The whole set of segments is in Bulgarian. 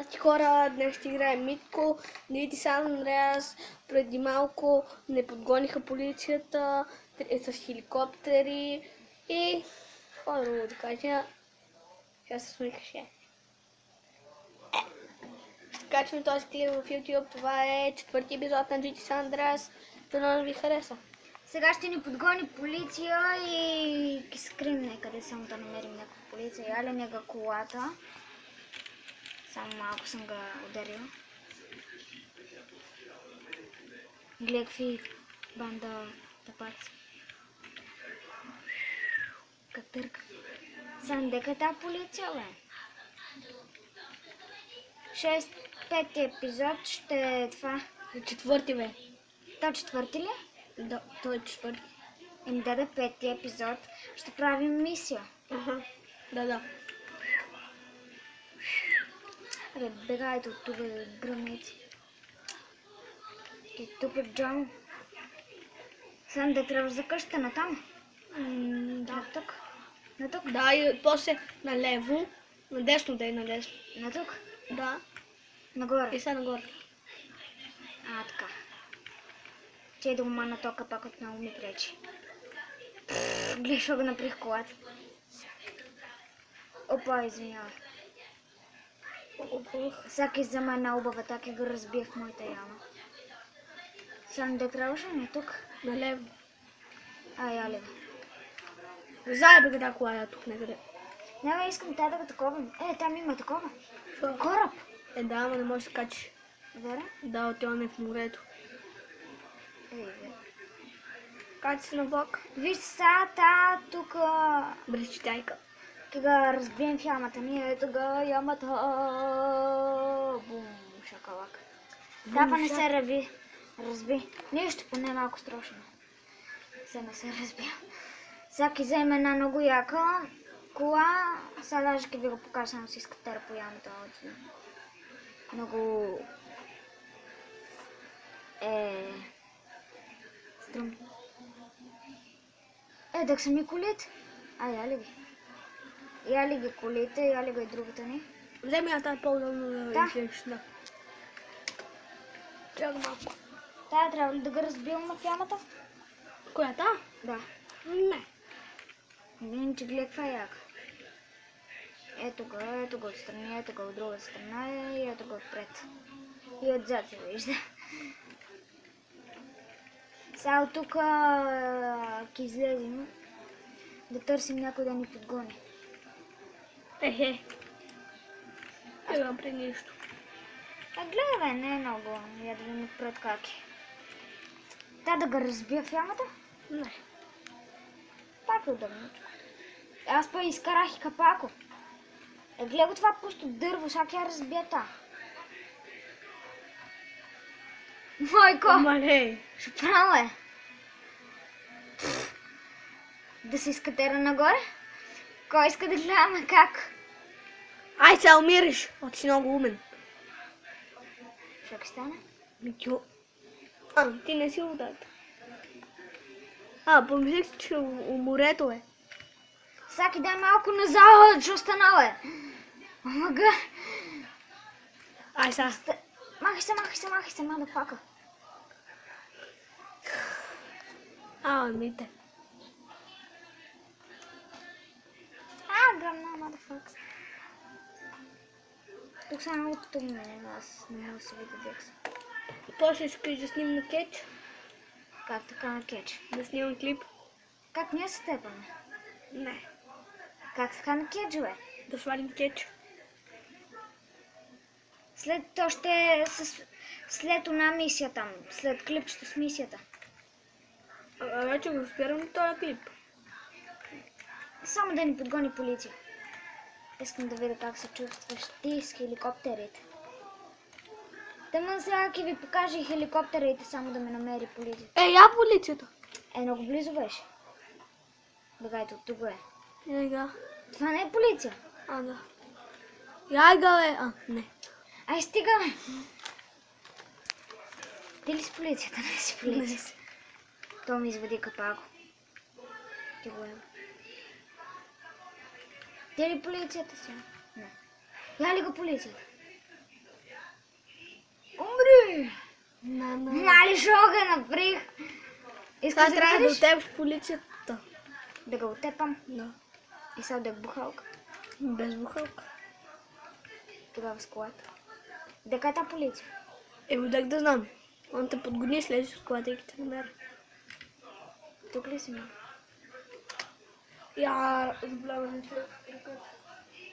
Здрасти хора, днес ще играем Митко, Нити Сан Андреас. Преди малко не подгониха полицията с хеликоптери и какво друго да кажа, сега се смихаше. Ще качваме този клип в YouTube, това е четвърти епизод на Нити Сан Андреас, дано ви хареса. Сега ще ни подгони полиция и ги скрим някъде, само да намерим някаква полиция. Яля нега колата. Само малко съм го ударил. Гледай какви банда тъпаци. Как търка. Сам дека е тази полиция, бе? 5-ти епизод ще е това. Четвърти, бе. То четвърти ли? Да, той е четвърти. Еми да, 5-ти епизод ще правим мисия. Аха, да. Абе, бегайте от тук, гръмеци. Ти тук е Джон. Сам да трябва за къщата натам. Да. На тук. На тук. Да, и после налево, надесно да е надесно. На тук. Да, Нагоре. и сега нагоре. Така. Че да му мана тока пак отново ми пречи. Гледай, шо го наприх колата. Опа, извинявай. Всяки взема една убава, така го разбия в моята яма. Само да трябваше не тук. Налево. Я лево. Заебе къде кола е тук някъде. Не, искам тази да го такова. Там има такова. Шо? Кораб. Да, ама не можеш да качиш. Вере? Да, отиваме в морето. Бе. Качи се на влак. Виж сега тук. Бричитайка. Тога разбием в ямата. Ние тога ямата. Бум, шакалак. Тапа не се разби. Нищо, поне малко страшно. Се не се разбия. Всяки вземе една много яка кола. Сега даже ке ви го покажа, само си изкатера по ямата. Много стръмно. Так са ми колите. Я ли ги? Я ли ги колите, я ли го и другата ни? Вземи я тази по-удобно да излезеш. Да. Чакай малко. Тая трябва ли да го разбивам в ямата? Коя та? Да. Не. Вин, че гледай каква е яка. Ето го отстрани, ето го от друга страна и ето го отпред. И отзад се вижда. Сега от тук ке излезем да търсим някой да ни подгони. Сега при нищо. Гледай, бе, не е много. Я да видим отпред как е. Да го разбия в ямата? Не. Пак е удобно. Аз па изкарах и капако. Гледай го това пусто дърво, сега я разбия та. Майко! Малей. Ще право е. Да се изкатера нагоре? Кой иска да гледаме как? Ай, сега умираш. От си много умен. Що ке стане? Митю. Ти не си водата. Помислих, че у морето е. Саки, дай малко назад, що станало е? Омага. Ай, сега. Махай се, мадафака. Мите. Гръмна, мадафака. Тук са много тъмно, аз не мога да се видя декса. После искаш да снимам кетч? Как така на кетч? Да снимам клип? Как ние се тепаме? Не. Как така на кетч, бе? Да свалим кетч. След една мисия там, след клипчето с мисията. Вече го спирам този клип. Само да ни подгони полиция. Искам да видя как се чувстваш ти с хеликоптерите. Тъмън сега ке ви покажа и хеликоптерите, само да ме намери полиция. Я полицията. Много близо беше. Бегайте от тук е. Ега. Това не е полиция. Да. Яйга бе. Не. Ай, стигаме. Ти ли си полицията? Не си полиция. То ми извади капако. Ти го е. Ти ли полицията си? Не. Я ли го полицията? Мали шога направих. Сега Искаш да трябва да видиш? отидеш в полицията. Да го отепам. Да. И сега да бухалка. Без бухалка. Тогава с колата. Дека е та полиция? Как да знам. Он те подгони, слезеш от колата и те намери. Тук ли си ми? Я заблявам се.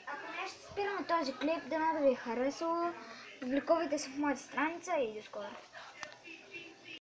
Ако не ще спираме този клип, да ви е харесало. Публикувайте се в моята страница и до скоро.